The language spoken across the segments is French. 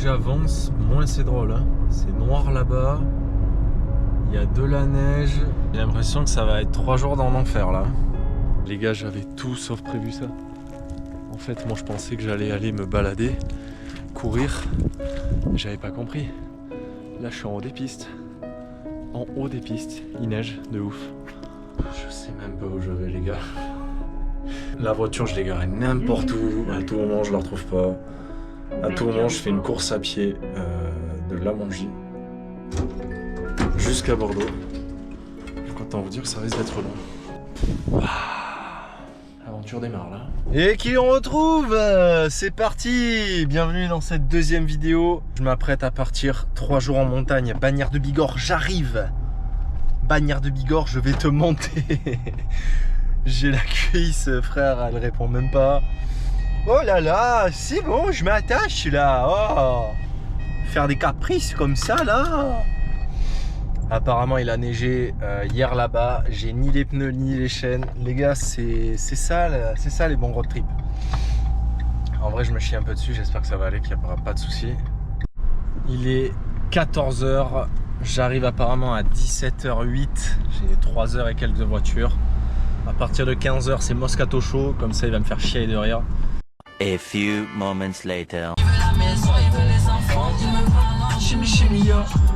j'avance, moins c'est drôle. Hein. C'est noir là-bas. Il y a de la neige. J'ai l'impression que ça va être 3 jours dans l'enfer là. Les gars, j'avais tout sauf prévu ça. En fait, moi je pensais que j'allais aller me balader, courir. J'avais pas compris. Là, je suis en haut des pistes. En haut des pistes, il neige de ouf. Je sais même pas où je vais, les gars. La voiture, je l'ai garée n'importe où. À tout moment, je la retrouve pas. À tout moment, je fais une course à pied de La Mongie jusqu'à Bordeaux. Donc, autant vous dire que ça risque d'être long. L'aventure démarre là. Et qui on retrouve, c'est parti. Bienvenue dans cette deuxième vidéo. Je m'apprête à partir 3 jours en montagne. Bagnères de Bigorre, j'arrive. Bagnères de Bigorre, je vais te monter. J'ai la cuisse, frère, elle répond même pas. Oh là là, c'est bon, je m'attache là. Oh, faire des caprices comme ça là. Apparemment il a neigé hier là-bas. J'ai ni les pneus ni les chaînes. Les gars, c'est ça les bons road trips. En vrai je me chie un peu dessus, j'espère que ça va aller, qu'il n'y aura pas de soucis. Il est 14 h, j'arrive apparemment à 17h08. J'ai 3 h et quelques de voiture. À partir de 15 h c'est Moscato Show, comme ça il va me faire chier de rire. A few moments later.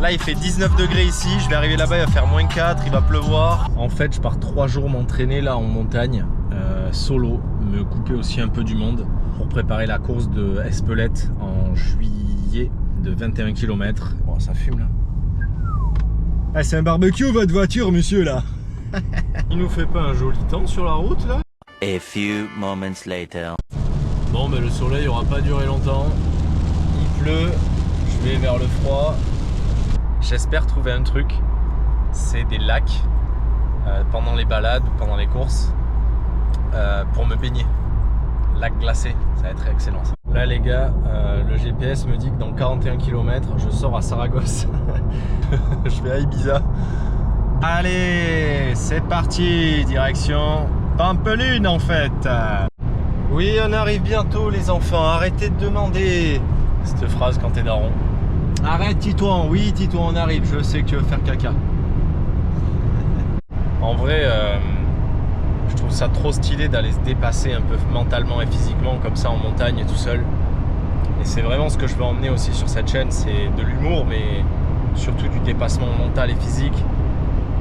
Là il fait 19 degrés ici, je vais arriver là-bas, il va faire -4, il va pleuvoir. En fait je pars 3 jours m'entraîner là en montagne, solo, me couper aussi un peu du monde pour préparer la course de Espelette en juillet de 21 km. Bon, ça fume là. Ah, c'est un barbecue votre voiture monsieur là. Il nous fait pas un joli temps sur la route là? A few moments later. Bon mais le soleil aura pas duré longtemps. Il pleut, je vais vers le froid. J'espère trouver un truc. C'est des lacs pendant les balades ou pendant les courses pour me baigner. Lac glacé, ça va être excellent ça. Là les gars, le GPS me dit que dans 41 km je sors à Saragosse. Je vais à Ibiza. Allez, c'est parti, direction Pampelune en fait. Oui, on arrive bientôt les enfants, arrêtez de demander. Cette phrase quand t'es daron. Arrête Titouan, oui Titouan on arrive, je sais que tu veux faire caca. En vrai, je trouve ça trop stylé d'aller se dépasser un peu mentalement et physiquement comme ça en montagne tout seul. Et c'est vraiment ce que je veux emmener aussi sur cette chaîne, c'est de l'humour mais surtout du dépassement mental et physique.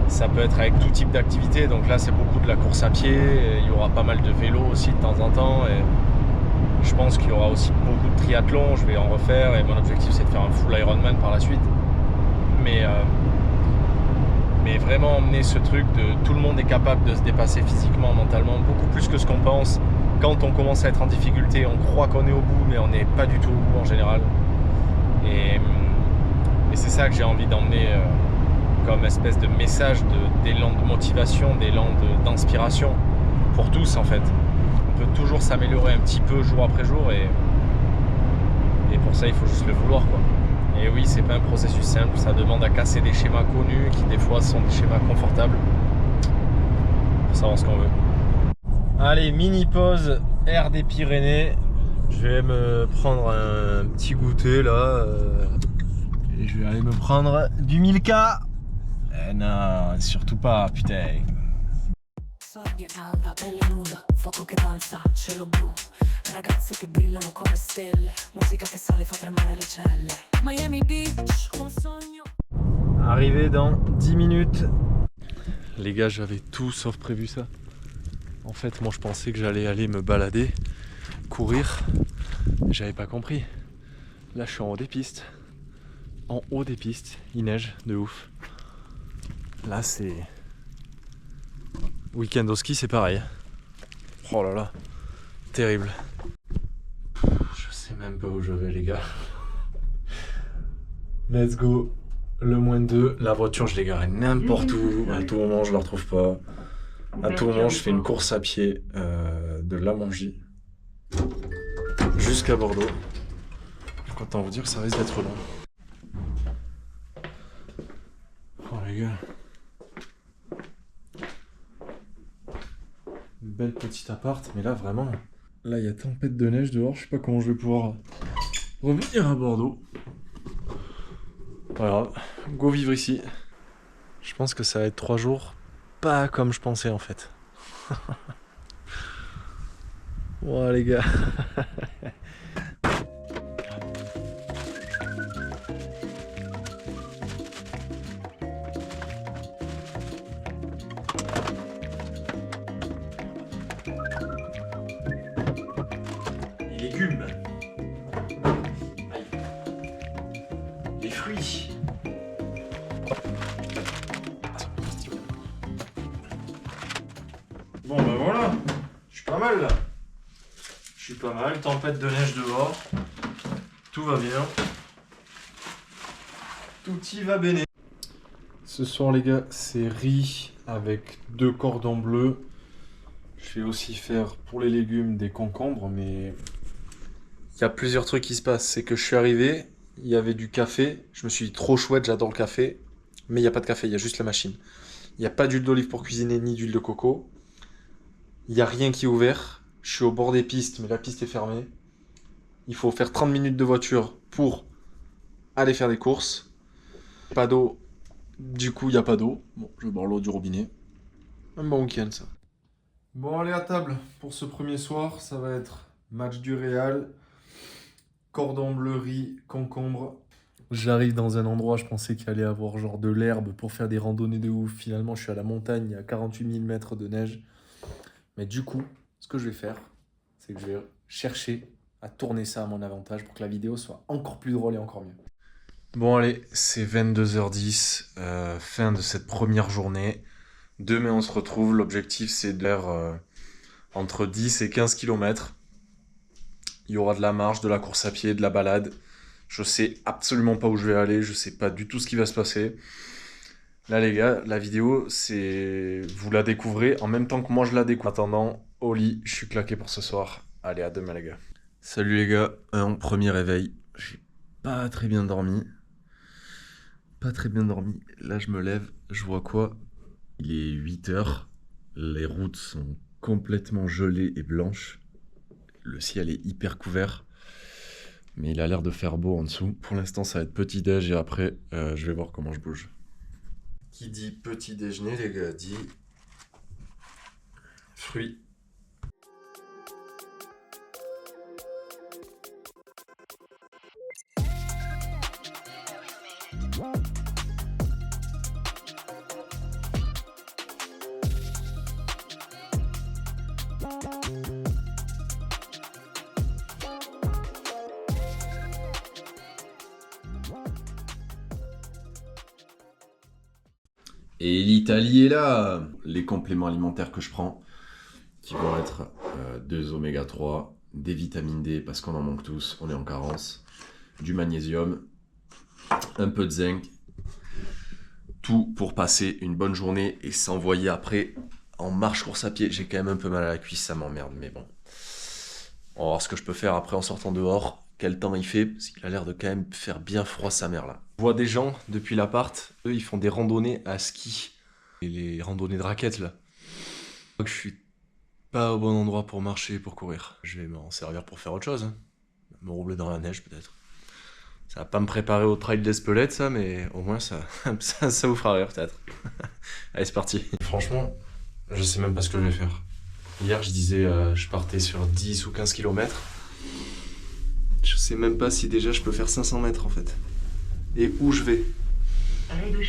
Ça peut être avec tout type d'activité, donc là c'est beaucoup de la course à pied, il y aura pas mal de vélo aussi de temps en temps et je pense qu'il y aura aussi beaucoup de triathlon, je vais en refaire et mon objectif c'est de faire un full Ironman par la suite. Mais vraiment emmener ce truc de tout le monde est capable de se dépasser physiquement, mentalement, beaucoup plus que ce qu'on pense. Quand on commence à être en difficulté, on croit qu'on est au bout mais on n'est pas du tout au bout en général. Et c'est ça que j'ai envie d'emmener comme espèce de message d'élan de motivation, d'élan d'inspiration pour tous en fait. On peut toujours s'améliorer un petit peu jour après jour et pour ça il faut juste le vouloir quoi. Et oui, c'est pas un processus simple, ça demande à casser des schémas connus qui des fois sont des schémas confortables pour savoir ce qu'on veut. Allez, mini pause air des Pyrénées. Je vais me prendre un petit goûter là et je vais aller me prendre du Milka. Non, surtout pas, putain. Fuoco che balza, cielo blu, ragazze che brillano come stelle, musica che sale fa tremare le celle. Miami Beach, un sogno. Arrivé dans 10 minutes. Les gars, j'avais tout sauf prévu ça. En fait, moi je pensais que j'allais aller me balader, courir. J'avais pas compris. Là, je suis en haut des pistes. En haut des pistes, il neige de ouf. Là, c'est... Week-end au ski, c'est pareil. Oh là là, terrible. Je sais même pas où je vais les gars. Let's go. Le -2. La voiture, je l'ai garée n'importe où. À tout moment, je la retrouve pas. À tout moment, je fais une course à pied de La Mongie jusqu'à Bordeaux. Donc autant vous dire que ça risque d'être long. Oh les gars. Une belle petite appart, mais là vraiment, là il y a tempête de neige dehors, je sais pas comment je vais pouvoir revenir à Bordeaux. Voilà, go vivre ici. Je pense que ça va être 3 jours pas comme je pensais en fait. Bon les gars. Les légumes. Aïe. Les fruits. Bon ben voilà, je suis pas mal là. Je suis pas mal, tempête de neige dehors. Tout va bien. Tout y va bene. Ce soir les gars, c'est riz avec 2 cordons bleus. Je vais aussi faire pour les légumes des concombres, mais il y a plusieurs trucs qui se passent. C'est que je suis arrivé, il y avait du café. Je me suis dit trop chouette, j'adore le café. Mais il n'y a pas de café, il y a juste la machine. Il n'y a pas d'huile d'olive pour cuisiner ni d'huile de coco. Il n'y a rien qui est ouvert. Je suis au bord des pistes, mais la piste est fermée. Il faut faire 30 minutes de voiture pour aller faire des courses. Pas d'eau. Du coup, il n'y a pas d'eau. Bon, je bois l'eau du robinet. Un bon week-end, ça. Bon, allez à table. Pour ce premier soir, ça va être match du Real. Cordon bleu, riz, concombre. J'arrive dans un endroit, je pensais qu'il allait avoir genre de l'herbe pour faire des randonnées de ouf. Finalement, je suis à la montagne, il y a 48 000 mètres de neige. Mais du coup, ce que je vais faire, c'est que je vais chercher à tourner ça à mon avantage pour que la vidéo soit encore plus drôle et encore mieux. Bon allez, c'est 22h10, fin de cette première journée. Demain on se retrouve, l'objectif c'est de faire entre 10 et 15 km. Il y aura de la marche, de la course à pied, de la balade. Je sais absolument pas où je vais aller, je sais pas du tout ce qui va se passer. Là les gars, la vidéo, c'est vous la découvrez en même temps que moi je la découvre. En attendant, au lit, je suis claqué pour ce soir. Allez, à demain les gars. Salut les gars, un premier réveil. J'ai pas très bien dormi. Là je me lève, je vois quoi? Il est 8h. Les routes sont complètement gelées et blanches. Le ciel est hyper couvert. Mais il a l'air de faire beau en dessous. Pour l'instant ça va être petit déj et après je vais voir comment je bouge. Qui dit petit déjeuner, les gars, dit fruits. Et l'Italie est là. Les compléments alimentaires que je prends, qui vont être 2 oméga 3, des vitamines D parce qu'on en manque tous, on est en carence, du magnésium, un peu de zinc, tout pour passer une bonne journée et s'envoyer après en marche course à pied. J'ai quand même un peu mal à la cuisse, ça m'emmerde, mais bon. On va voir ce que je peux faire après en sortant dehors. Quel temps il fait, parce qu'il a l'air de quand même faire bien froid sa mère là. Je vois des gens depuis l'appart, eux ils font des randonnées à ski. Et les randonnées de raquettes là. Je suis pas au bon endroit pour marcher, pour courir. Je vais m'en servir pour faire autre chose. Hein. Me rouler dans la neige peut-être. Ça va pas me préparer au trail d'Espelette ça, mais au moins ça vous fera rire peut-être. Allez c'est parti. Franchement, je sais même pas ce que je vais faire. Hier je disais je partais sur 10 ou 15 km. Je sais même pas si déjà je peux faire 500 mètres en fait. Et où je vais.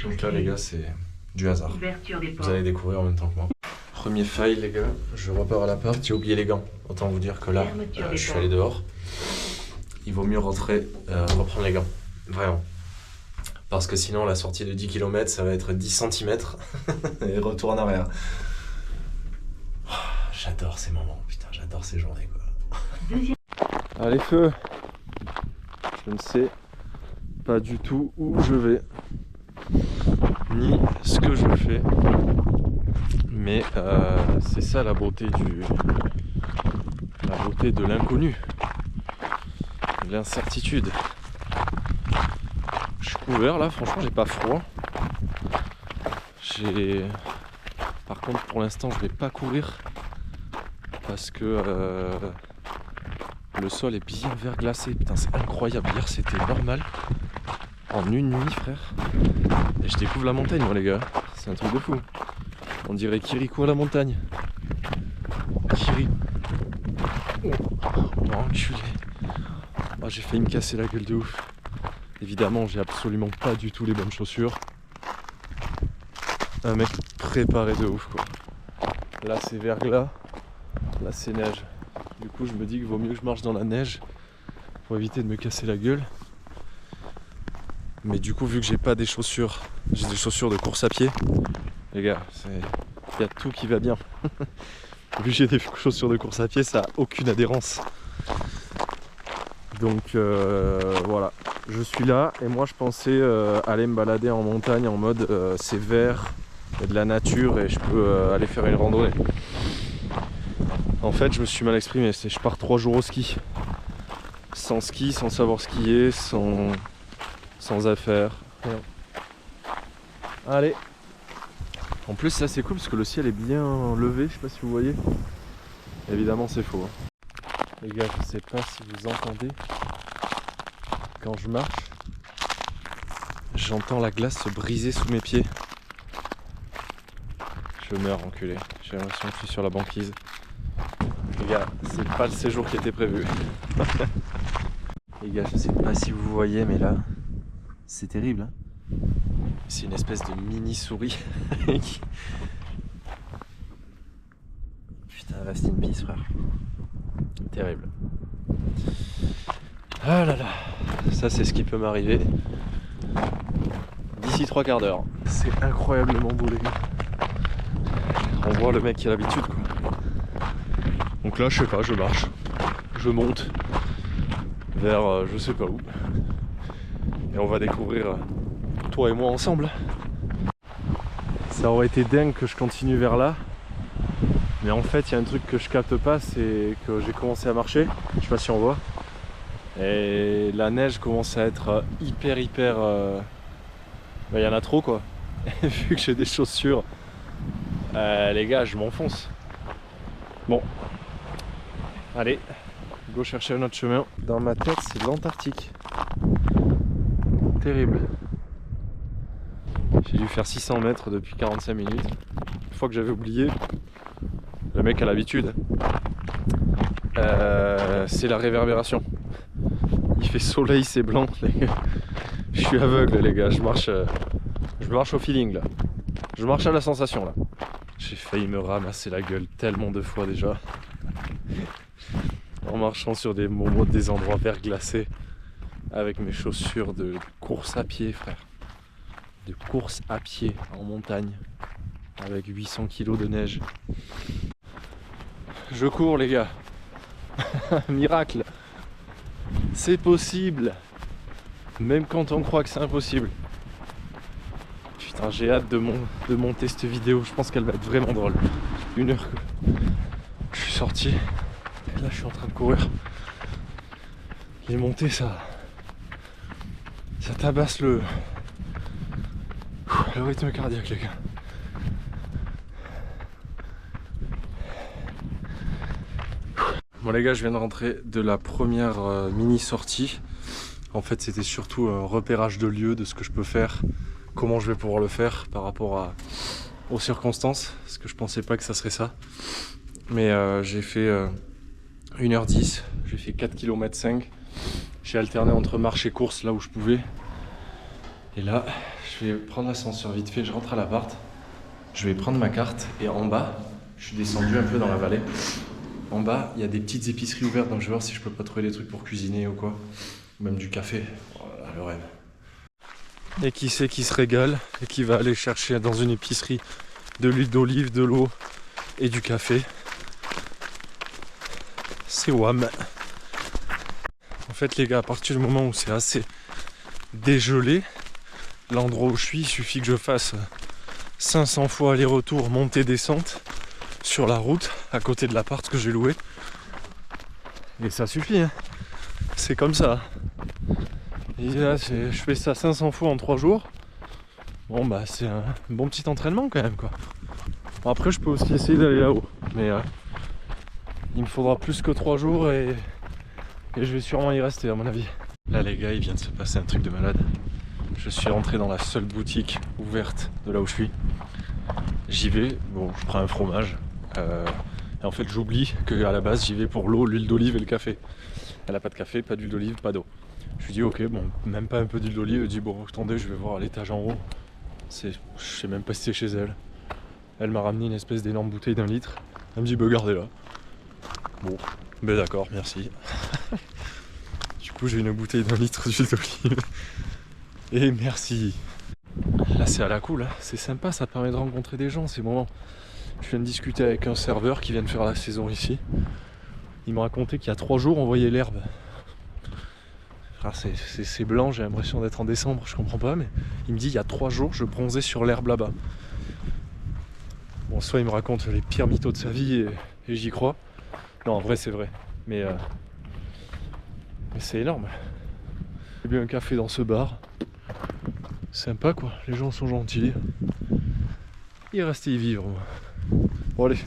Donc là les gars c'est du hasard. Vous allez découvrir en même temps que moi. Premier fail les gars, je repars à l'appart, j'ai oublié les gants. Autant vous dire que là, je suis allé dehors. Il vaut mieux rentrer, reprendre les gants. Vraiment. Parce que sinon la sortie de 10 km ça va être 10 cm et retour en arrière. J'adore ces moments, putain, j'adore ces journées quoi. Allez feu. Je ne sais pas du tout où je vais, ni ce que je fais, mais c'est ça la beauté de l'inconnu, de l'incertitude. Je suis couvert là, franchement j'ai pas froid. Par contre pour l'instant je vais pas courir parce que le sol est bien verglacé, putain c'est incroyable, hier c'était normal en une nuit, frère. Et je découvre la montagne, moi, les gars. C'est un truc de fou. On dirait Kirikou à la montagne. Kirikou. Oh, enculé. Oh, j'ai failli me casser la gueule de ouf. Évidemment, j'ai absolument pas du tout les bonnes chaussures. Un mec préparé de ouf, quoi. Là, c'est verglas. Là, c'est neige. Du coup, je me dis qu'il vaut mieux que je marche dans la neige pour éviter de me casser la gueule. Mais du coup, vu que j'ai pas des chaussures, j'ai des chaussures de course à pied. Les gars, il y a tout qui va bien. Vu que j'ai des chaussures de course à pied, ça a aucune adhérence. Donc voilà, je suis là et moi je pensais aller me balader en montagne en mode c'est vert, il y a de la nature et je peux aller faire une randonnée. En fait, je me suis mal exprimé, je pars 3 jours au ski. Sans ski, sans savoir skier, sans affaires. Allez. En plus, ça c'est cool parce que le ciel est bien levé, je sais pas si vous voyez. Évidemment, c'est faux. Hein. Les gars, je sais pas si vous entendez. Quand je marche, j'entends la glace se briser sous mes pieds. Je meurs, enculé. J'ai l'impression que je suis sur la banquise. Les gars, c'est pas le séjour qui était prévu. Les gars, je sais pas si vous voyez, mais là, c'est terrible. Hein. C'est une espèce de mini souris. Putain, reste in peace, frère. Terrible. Ah là là, ça c'est ce qui peut m'arriver d'ici 3 quarts d'heure. C'est incroyablement beau, les gars. On voit le mec qui a l'habitude, quoi. Donc là, je sais pas, je marche, je monte vers je sais pas où. Et on va découvrir toi et moi ensemble. Ça aurait été dingue que je continue vers là. Mais en fait, il y a un truc que je capte pas, c'est que j'ai commencé à marcher. Je sais pas si on voit. Et la neige commence à être hyper... Il y en a trop, quoi. Et vu que j'ai des chaussures, les gars, je m'enfonce. Bon. Allez, go chercher un autre chemin. Dans ma tête, c'est l'Antarctique. Terrible. J'ai dû faire 600 mètres depuis 45 minutes. Une fois que j'avais oublié, le mec a l'habitude. C'est la réverbération. Il fait soleil, c'est blanc. Je suis aveugle, les gars. Je marche au feeling, là. Je marche à la sensation, là. J'ai failli me ramasser la gueule tellement de fois déjà. En marchant sur des endroits verglacés. Avec mes chaussures de course à pied, frère. De course à pied en montagne. Avec 800 kg de neige. Je cours, les gars. Miracle. C'est possible. Même quand on croit que c'est impossible. Putain, j'ai hâte de monter cette vidéo. Je pense qu'elle va être vraiment drôle. 1 heure que je suis sorti. Et là, je suis en train de courir. Les montées, ça tabasse le rythme cardiaque, les gars. Bon, les gars, je viens de rentrer de la première mini sortie. En fait, c'était surtout un repérage de lieu, de ce que je peux faire, comment je vais pouvoir le faire par rapport aux circonstances, parce que je pensais pas que ça serait ça. Mais j'ai fait 1h10, j'ai fait 4,5 km. J'ai alterné entre marche et course là où je pouvais. Et là, je vais prendre l'ascenseur vite fait, je rentre à l'appart. Je vais prendre ma carte et en bas, je suis descendu un peu dans la vallée. En bas, il y a des petites épiceries ouvertes, donc je vais voir si je peux pas trouver des trucs pour cuisiner ou quoi. Ou même du café. Voilà, le rêve. Et qui c'est qui se régale et qui va aller chercher dans une épicerie de l'huile d'olive, de l'eau et du café. C'est WAM. En fait, les gars, à partir du moment où c'est assez dégelé, l'endroit où je suis, il suffit que je fasse 500 fois aller-retour, montée-descente sur la route à côté de l'appart que j'ai loué. Et ça suffit, hein. C'est comme ça. Et là, je fais ça 500 fois en 3 jours. Bon, bah, c'est un bon petit entraînement quand même, quoi. Bon, après, je peux aussi essayer d'aller là-haut. Mais il me faudra plus que 3 jours et je vais sûrement y rester, à mon avis. Là, les gars, il vient de se passer un truc de malade. Je suis rentré dans la seule boutique ouverte de là où je suis. J'y vais, bon je prends un fromage. Et en fait j'oublie qu'à la base j'y vais pour l'eau, l'huile d'olive et le café. Elle a pas de café, pas d'huile d'olive, pas d'eau. Je lui dis ok, bon, même pas un peu d'huile d'olive. Elle dit bon attendez, je vais voir à l'étage en haut. Je sais même pas si c'est chez elle. Elle m'a ramené une espèce d'énorme bouteille d'1 litre. Elle me dit bah gardez-la. Bon, ben d'accord, merci. Du coup j'ai une bouteille d'1 litre d'huile d'olive. Et merci. Là c'est à la cool, hein. C'est sympa, ça permet de rencontrer des gens, c'est bon. Je viens de discuter avec un serveur qui vient de faire la saison ici. Il m'a raconté qu'il y a 3 jours on voyait l'herbe. C'est blanc, j'ai l'impression d'être en décembre, je comprends pas, mais il me dit il y a 3 jours je bronzais sur l'herbe là-bas. Bon, soit il me raconte les pires mythos de sa vie et j'y crois. Non, en vrai c'est vrai, mais c'est énorme. J'ai bu un café dans ce bar. Sympa quoi, les gens sont gentils. Il reste y vivre moi. Bon allez,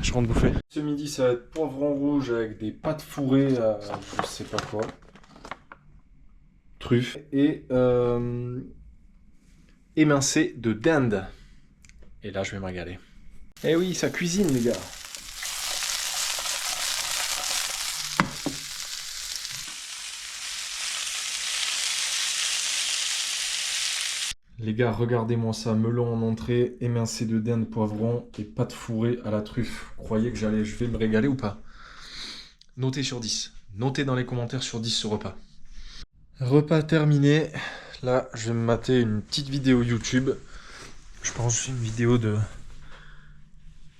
je rentre bouffer. Ce midi ça va être poivron rouge avec des pâtes fourrées à je sais pas quoi. Truffes et émincé de dinde. Et là je vais me régaler. Eh oui, ça cuisine les gars. Les gars, regardez-moi ça, melon en entrée, émincé de dinde, poivron et pâte fourrée à la truffe. Vous croyez que je vais me régaler ou pas? Notez sur 10. Notez dans les commentaires sur 10 ce repas. Repas terminé. Là, je vais me mater une petite vidéo YouTube. Je pense une vidéo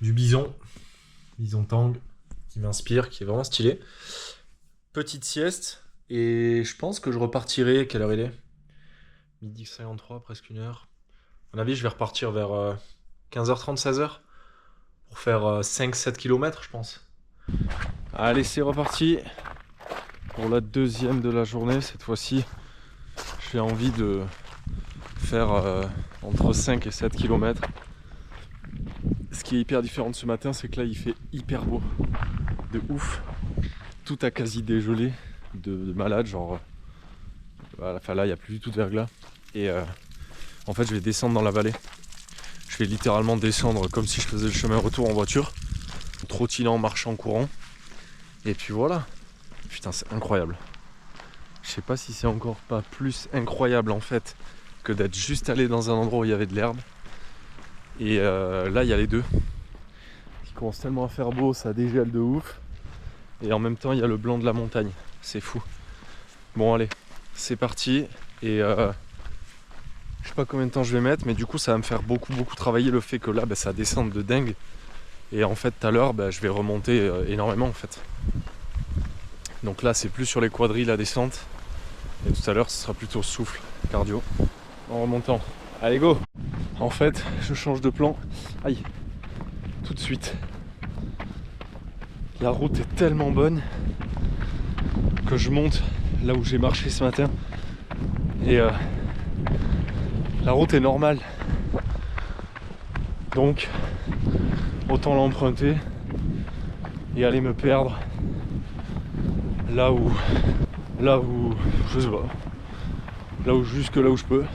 du bison tang, qui m'inspire, qui est vraiment stylé. Petite sieste. Et je pense que je repartirai, quelle heure il est? Midi 53, presque 1 heure. À mon avis, je vais repartir vers 15h30, 16h. Pour faire 5-7 km, je pense. Allez, c'est reparti. Pour la deuxième de la journée, cette fois-ci, j'ai envie de faire entre 5 et 7 km. Ce qui est hyper différent de ce matin, c'est que là, il fait hyper beau. De ouf. Tout a quasi dégelé. De malade, genre... Voilà, enfin là, il n'y a plus du tout de verglas. Et en fait, je vais descendre dans la vallée. Je vais littéralement descendre comme si je faisais le chemin retour en voiture. Trottinant, marchant, courant. Et puis voilà. Putain, c'est incroyable. Je sais pas si c'est encore pas plus incroyable en fait que d'être juste allé dans un endroit où il y avait de l'herbe. Et là, il y a les deux. Il commence tellement à faire beau, ça dégèle de ouf. Et en même temps, il y a le blanc de la montagne. C'est fou. Bon, allez, c'est parti. Et je sais pas combien de temps je vais mettre, mais du coup, ça va me faire beaucoup travailler le fait que là, ça descende de dingue. Et en fait, tout à l'heure, je vais remonter énormément en fait. Donc là, c'est plus sur les quadrilles la descente. Et tout à l'heure, ce sera plutôt souffle, cardio. En remontant. Allez, go! En fait, je change de plan. Aïe! Tout de suite. La route est tellement bonne que je monte là où j'ai marché ce matin. Et la route est normale. Donc, autant l'emprunter et aller me perdre là où je sais pas, jusque là où je peux.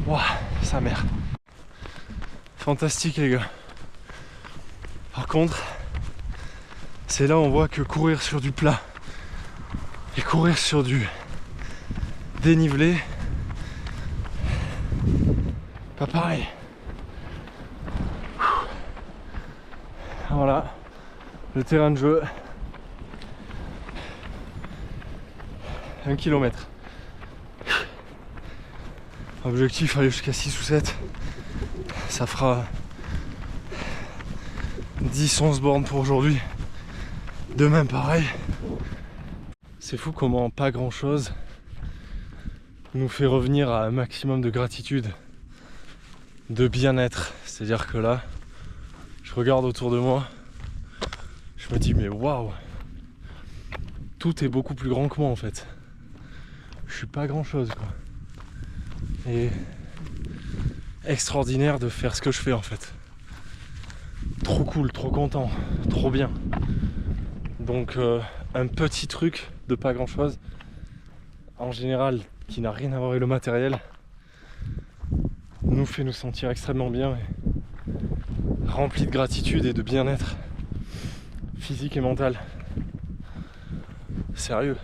Waouh, sa mère. Fantastique les gars. Par contre, c'est là où on voit que courir sur du plat et courir sur du dénivelé, pas pareil. Voilà, le terrain de jeu. 1 km. Objectif aller jusqu'à 6 ou 7. Ça fera 10-11 bornes pour aujourd'hui. Demain pareil. C'est fou comment pas grand chose nous fait revenir à un maximum de gratitude, de bien-être. C'est-à-dire que là, je regarde autour de moi, je me dis mais waouh, tout est beaucoup plus grand que moi en fait. Je suis pas grand chose quoi. Et extraordinaire de faire ce que je fais en fait. Trop cool, trop content, trop bien. Donc un petit truc de pas grand chose en général, qui n'a rien à voir avec le matériel, nous fait nous sentir extrêmement bien, et rempli de gratitude et de bien-être physique et mental. Sérieux.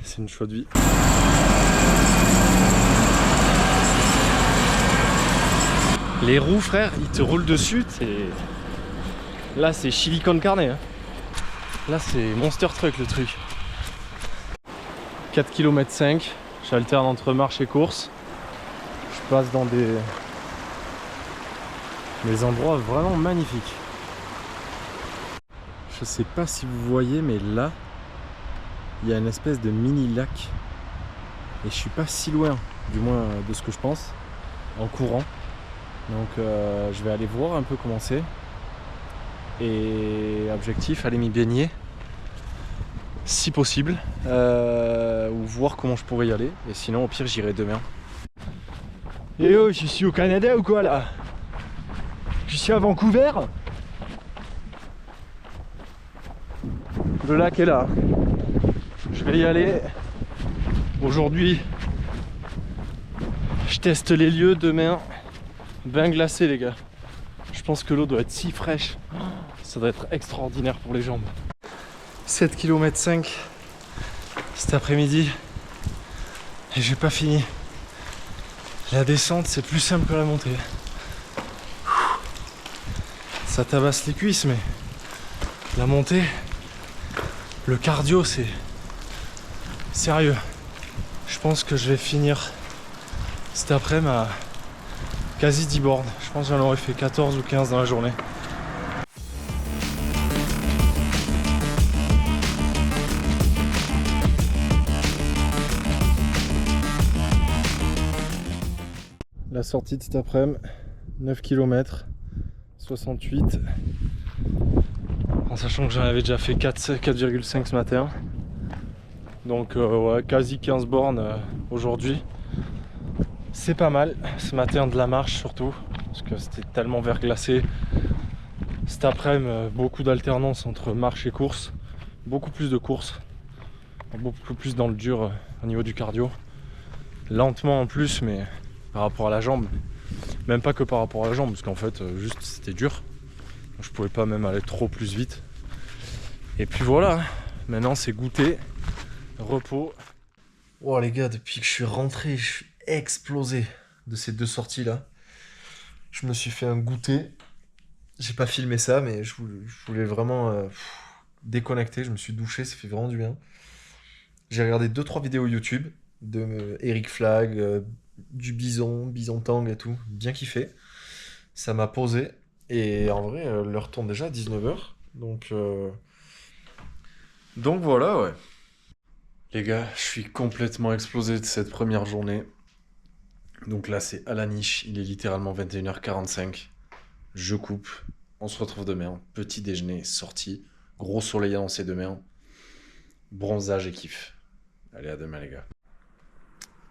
C'est une choix de vie. Les roues, frère, ils te roulent dessus. Là, c'est chili con carne. Hein. Là, c'est Monster Truck le truc. 4 km 5. J'alterne entre marche et course. Je passe dans des endroits vraiment magnifiques. Je sais pas si vous voyez, mais là, il y a une espèce de mini lac. Et je suis pas si loin, du moins de ce que je pense, en courant. Donc je vais aller voir un peu comment c'est. Et objectif, aller m'y baigner, si possible. Ou voir comment je pourrais y aller. Et sinon, au pire, j'irai demain. Et oh, je suis au Canada ou quoi là? Je suis à Vancouver. Le lac est là. Je vais y aller. Aujourd'hui, je teste les lieux. Demain, bain glacé les gars. Je pense que l'eau doit être si fraîche. Ça doit être extraordinaire pour les jambes. 7 km 5 cet après-midi. Et j'ai pas fini. La descente, c'est plus simple que la montée. Ça tabasse les cuisses, mais la montée, le cardio, c'est sérieux. Je pense que je vais finir cet après-midi à quasi 10 bornes. Je pense que j'en aurais fait 14 ou 15 dans la journée. La sortie de cet après-midi, 9 km, 68. En sachant que j'en avais déjà fait 4,5 ce matin. Donc ouais, quasi 15 bornes aujourd'hui. C'est pas mal. Ce matin de la marche surtout, parce que c'était tellement verglacé. Cet après-midi, beaucoup d'alternance entre marche et course. Beaucoup plus de courses. Beaucoup plus dans le dur au niveau du cardio. Lentement en plus, mais par rapport à la jambe. Même pas que par rapport à la jambe, parce qu'en fait, juste c'était dur. Je pouvais pas même aller trop plus vite. Et puis voilà, maintenant c'est goûter, repos. Oh les gars, depuis que je suis rentré, je suis explosé de ces deux sorties là. Je me suis fait un goûter. J'ai pas filmé ça, mais je voulais vraiment déconnecter. Je me suis douché, ça fait vraiment du bien. J'ai regardé 2-3 vidéos YouTube de Eric Flag, du Bison Tang et tout. Bien kiffé. Ça m'a posé. Et en vrai, l'heure tourne déjà à 19h. Donc voilà, ouais. Les gars, je suis complètement explosé de cette première journée. Donc là, c'est à la niche. Il est littéralement 21h45. Je coupe. On se retrouve demain. Petit déjeuner, sortie. Gros soleil annoncé demain. Bronzage et kiff. Allez, à demain, les gars.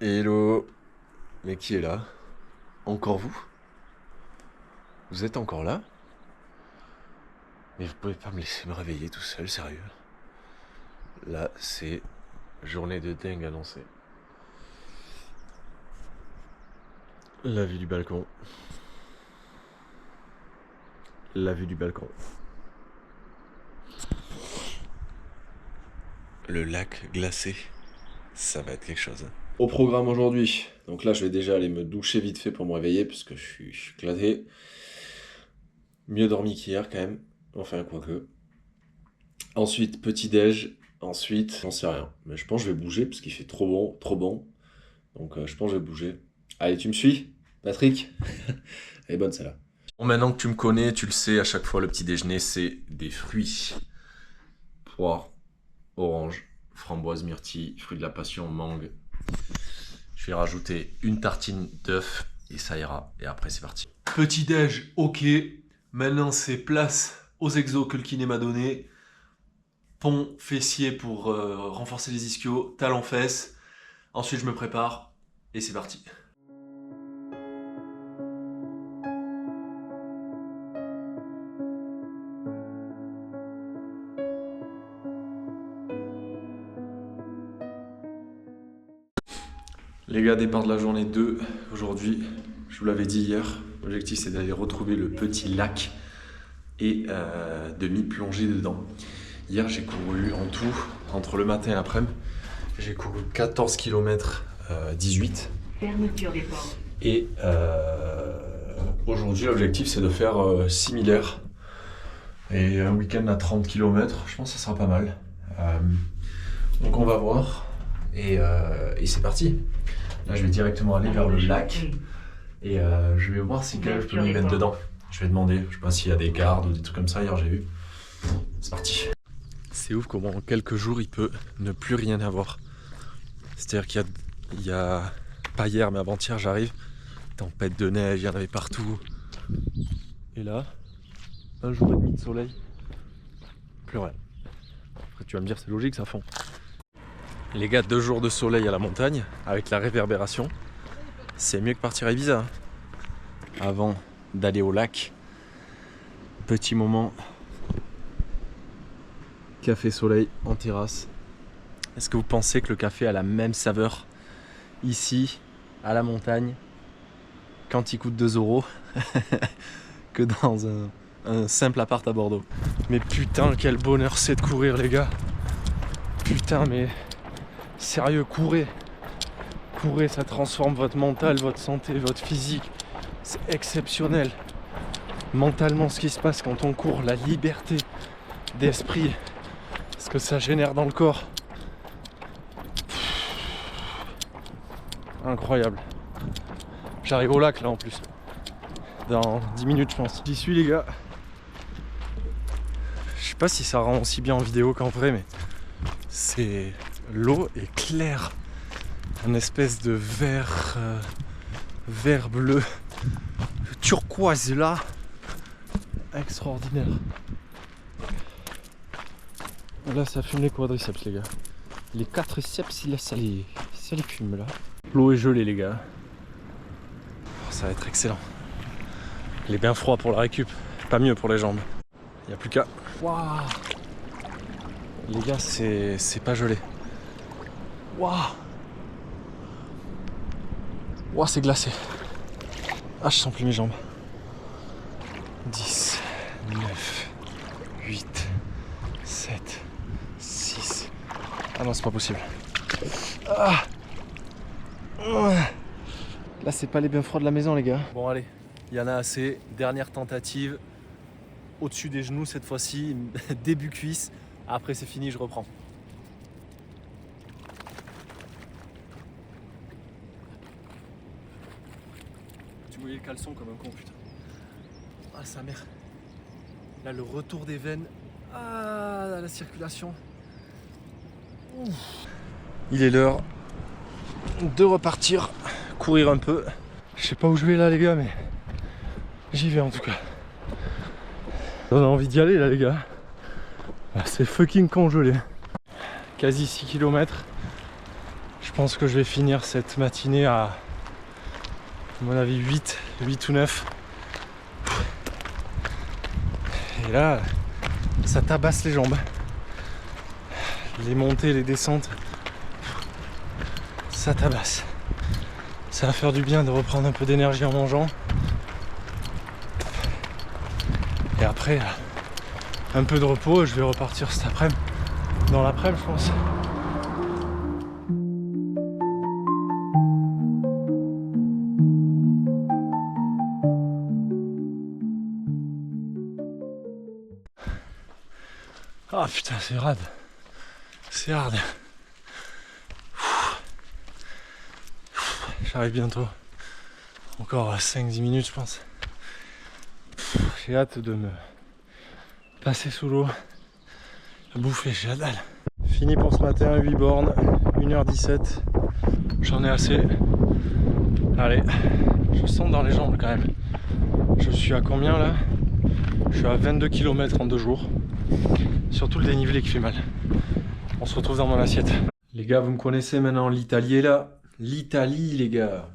Hello. Mais qui est là? Encore vous? Vous êtes encore là? Mais vous pouvez pas me laisser me réveiller tout seul, sérieux? Là, c'est journée de dingue annoncée. La vue du balcon. La vue du balcon. Le lac glacé. Ça va être quelque chose. Au programme aujourd'hui. Donc là, je vais déjà aller me doucher vite fait pour me réveiller, puisque je suis éclaté. Mieux dormi qu'hier quand même. Enfin, quoique. Ensuite, petit-déj. Ensuite, j'en sais rien. Mais je pense que je vais bouger, parce qu'il fait trop bon, trop bon. Donc je pense que je vais bouger. Allez, tu me suis, Patrick? Elle est bonne celle-là. Bon, maintenant que tu me connais, tu le sais, à chaque fois, le petit déjeuner, c'est des fruits. Poire, orange, framboise, myrtille, fruits de la passion, mangue. Je vais rajouter une tartine d'œuf et ça ira. Et après, c'est parti. Petit déj, ok. Maintenant, c'est place aux exos que le kiné m'a donné. Pont fessier pour renforcer les ischios, talons fesses. Ensuite, je me prépare et c'est parti. Les gars, départ de la journée 2. Aujourd'hui, je vous l'avais dit hier, l'objectif c'est d'aller retrouver le petit lac et de m'y plonger dedans. Hier, j'ai couru en tout, entre le matin et l'après-midi, j'ai couru 14 km 18. Fermeture des portes. Et aujourd'hui, l'objectif c'est de faire similaire. Et un week-end à 30 km, je pense que ça sera pas mal. Donc on va voir. Et c'est parti. Là, je vais directement aller vers le lac. Et je vais voir si je peux m'y mettre dedans. Je vais demander, je sais pas s'il y a des gardes ou des trucs comme ça, hier j'ai vu. C'est parti. C'est ouf comment en quelques jours il peut ne plus rien avoir. C'est-à-dire qu'il y a pas hier mais avant-hier j'arrive, tempête de neige, il y en avait partout. Et là, un jour et demi de soleil, plus rien. Après tu vas me dire c'est logique, ça fond. Les gars, 2 jours de soleil à la montagne, avec la réverbération, c'est mieux que partir à Ibiza. Avant d'aller au lac, petit moment café soleil en terrasse. Est-ce que vous pensez que le café a la même saveur ici, à la montagne, quand il coûte 2 € que dans un simple appart à Bordeaux? Mais putain, quel bonheur c'est de courir, les gars. Putain, mais sérieux, courez. Courez, ça transforme votre mental, votre santé, votre physique. C'est exceptionnel. Mentalement, ce qui se passe quand on court, la liberté d'esprit, ce que ça génère dans le corps. Incroyable. J'arrive au lac là en plus. Dans 10 minutes je pense. J'y suis les gars. Je sais pas si ça rend aussi bien en vidéo qu'en vrai, mais c'est... L'eau est claire. Un espèce de vert bleu turquoise là. Extraordinaire. Là ça fume les quadriceps les gars. Les quadriceps là ça les fume là. L'eau est gelée les gars. Oh, ça va être excellent. Il est bien froid pour la récup. Pas mieux pour les jambes. Il n'y a plus qu'à... Waouh. Les gars c'est pas gelé. Waouh. Waouh, c'est glacé. Ah, je sens plus mes jambes. 10, 9, 8, 7, 6. Ah non, c'est pas possible. Ah. Là, c'est pas les bains froids de la maison, les gars. Bon, allez, il y en a assez. Dernière tentative. Au-dessus des genoux cette fois-ci. Début cuisse. Après, c'est fini, je reprends. Tu voyais le caleçon comme un con, putain. Ah, sa mère. Là, le retour des veines. Ah, la circulation. Ouf. Il est l'heure de repartir, courir un peu. Je sais pas où je vais là, les gars, mais j'y vais en tout cas. On a envie d'y aller là, les gars. C'est fucking congelé. Quasi 6 km. Je pense que je vais finir cette matinée à mon avis 8 ou 9. Et là, ça tabasse les jambes. Les montées, les descentes, ça tabasse. Ça va faire du bien de reprendre un peu d'énergie en mangeant. Et après, un peu de repos, je vais repartir cet après-midi. Dans l'après-midi, je pense. Ah putain, c'est rade. C'est hard. J'arrive bientôt. Encore 5-10 minutes, je pense. J'ai hâte de me passer sous l'eau, bouffer, j'ai la dalle. Fini pour ce matin, 8 bornes, 1h17. J'en ai assez. Allez, je sens dans les jambes quand même. Je suis à combien là? Je suis à 22 km en 2 jours. Surtout le dénivelé qui fait mal. On se retrouve dans mon assiette. Les gars, vous me connaissez maintenant, l'Italie est là. L'Italie, les gars.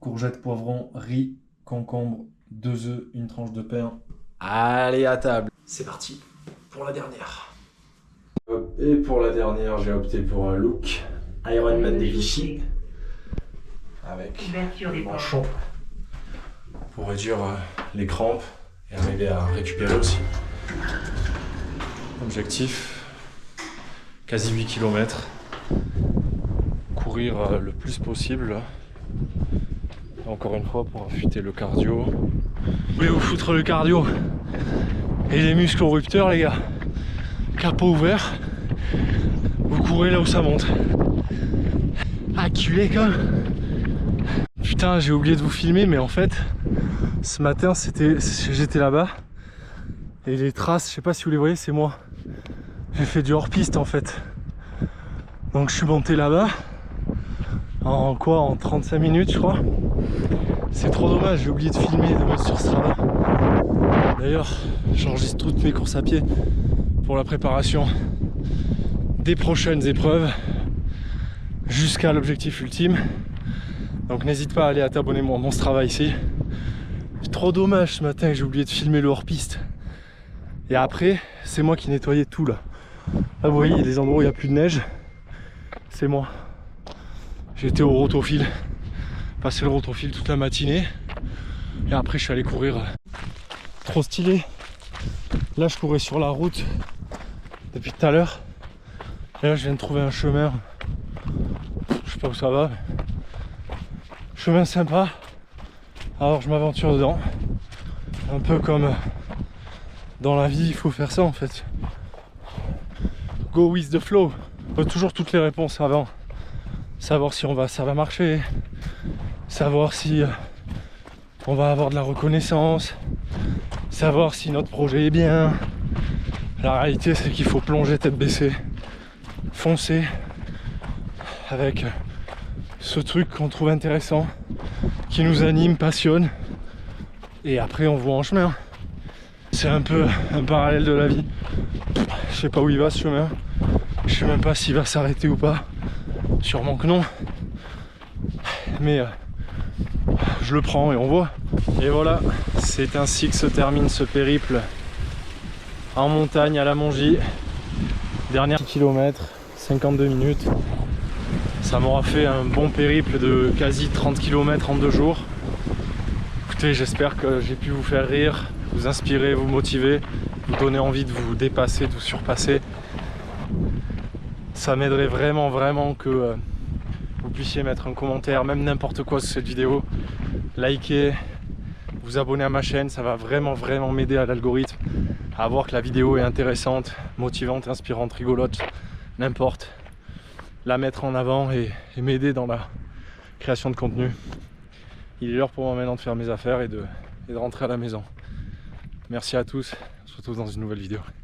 Courgettes, poivrons, riz, concombre, 2 œufs, une tranche de pain. Allez, à table. C'est parti pour la dernière. Et pour la dernière, j'ai opté pour un look Ironman des Vichy avec le manchon pour réduire les crampes et arriver à récupérer aussi. Objectif, quasi 8 km. Courir le plus possible. Encore une fois pour affûter le cardio. Vous voulez vous foutre le cardio et les muscles au rupteur les gars. Capot ouvert. Vous courez là où ça monte. Acculé quand même. Putain, j'ai oublié de vous filmer, mais en fait, ce matin, j'étais là-bas. Et les traces, je sais pas si vous les voyez, c'est moi. J'ai fait du hors-piste en fait. Donc je suis monté là-bas. En 35 minutes, je crois. C'est trop dommage, j'ai oublié de filmer, de mettre sur Strava. D'ailleurs, j'enregistre toutes mes courses à pied pour la préparation des prochaines épreuves jusqu'à l'objectif ultime. Donc n'hésite pas à aller à t'abonner à mon Strava ici. C'est trop dommage ce matin que j'ai oublié de filmer le hors-piste. Et après, c'est moi qui nettoyais tout là. Là vous voyez, il y a des endroits où il n'y a plus de neige. C'est moi. J'étais au rotofil. Passé le rotofil toute la matinée. Et après je suis allé courir. Trop stylé. Là je courais sur la route depuis tout à l'heure. Et là je viens de trouver un chemin. Je sais pas où ça va. Chemin sympa. Alors je m'aventure dedans. Un peu comme dans la vie, il faut faire ça en fait. Go with the flow. Faut toujours toutes les réponses avant. Savoir si ça va marcher. Savoir si on va avoir de la reconnaissance. Savoir si notre projet est bien. La réalité c'est qu'il faut plonger tête baissée. Foncer. Avec ce truc qu'on trouve intéressant. Qui nous anime, passionne. Et après on voit en chemin. C'est un peu un parallèle de la vie. Je sais pas où il va ce chemin. Je sais même pas s'il va s'arrêter ou pas. Sûrement que non. Mais je le prends et on voit. Et voilà, c'est ainsi que se termine ce périple en montagne à la Mongie. Dernier kilomètre, 52 minutes. Ça m'aura fait un bon périple de quasi 30 km en 2 jours. Écoutez, j'espère que j'ai pu vous faire rire, vous inspirer, vous motiver, vous donner envie de vous dépasser, de vous surpasser. Ça m'aiderait vraiment que vous puissiez mettre un commentaire, même n'importe quoi sur cette vidéo. Liker, vous abonner à ma chaîne, ça va vraiment m'aider à l'algorithme, à voir que la vidéo est intéressante, motivante, inspirante, rigolote, n'importe. La mettre en avant et m'aider dans la création de contenu. Il est l'heure pour moi maintenant de faire mes affaires et de rentrer à la maison. Merci à tous, on se retrouve dans une nouvelle vidéo.